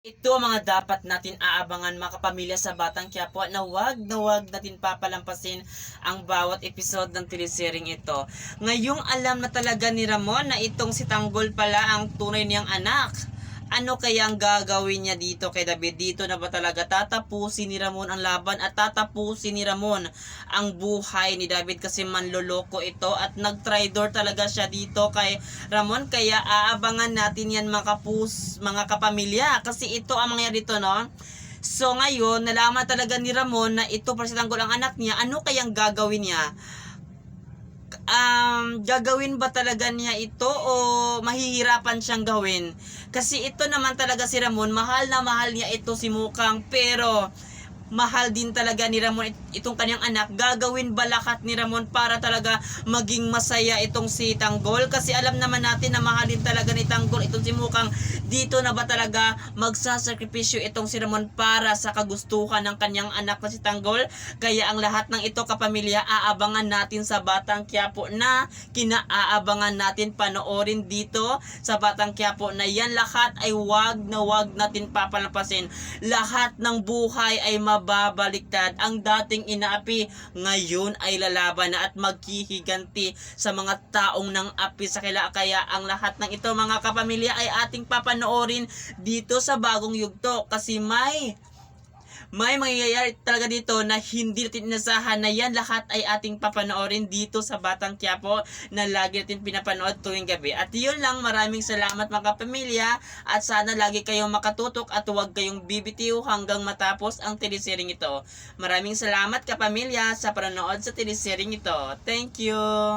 Ito ang mga dapat natin aabangan mga kapamilya sa Batang Quiapo na wag natin papalampasin ang bawat episode ng teleseryeng ito. Ngayong alam na talaga ni Ramon na itong si Tanggol pala ang tunay niyang anak. Ano kaya ang gagawin niya dito kay David? Dito na ba talaga tatapusin ni Ramon ang laban at tatapusin ni Ramon ang buhay ni David kasi manloloko ito at nagtraidor talaga siya dito kay Ramon. Kaya aabangan natin yan mga kapamilya kasi ito ang mangyayari dito, no? So ngayon, nalaman talaga ni Ramon na ito para si Tanggol ang anak niya. Ano kayang gagawin niya? Gagawin ba talaga niya ito o mahihirapan siyang gawin? Kasi ito naman talaga si Ramon, mahal na mahal niya ito si Mukang, pero mahal din talaga ni Ramon itong kanyang anak. Gagawin ba lahat ni Ramon para talaga maging masaya itong si Tanggol? Kasi alam naman natin na mahalin talaga ni Tanggol itong si Mukang. Dito na ba talaga magsasakripisyo itong si Ramon para sa kagustuhan ng kanyang anak na si Tanggol? Kaya ang lahat ng ito kapamilya, aabangan natin sa Batang Quiapo na kinaaabangan natin panoorin dito sa Batang Quiapo na yan lahat ay wag natin papalampasin. Lahat ng buhay ay mababaliktad. Ang dating inaapi ngayon ay lalaban na at maghihiganti sa mga taong ng api sa kila. Kaya ang lahat ng ito mga kapamilya ay ating papanoorin dito sa Bagong Yugto kasi may mangyayari talaga dito na hindi natin inasahan na yan lahat ay ating papanoorin dito sa Batang Quiapo na lagi natin pinapanood tuwing gabi. At yun lang, maraming salamat mga kapamilya at sana lagi kayong makatutok at huwag kayong bibitiw hanggang matapos ang teleseryeng ito. Maraming salamat kapamilya sa panonood sa teleseryeng ito. Thank you!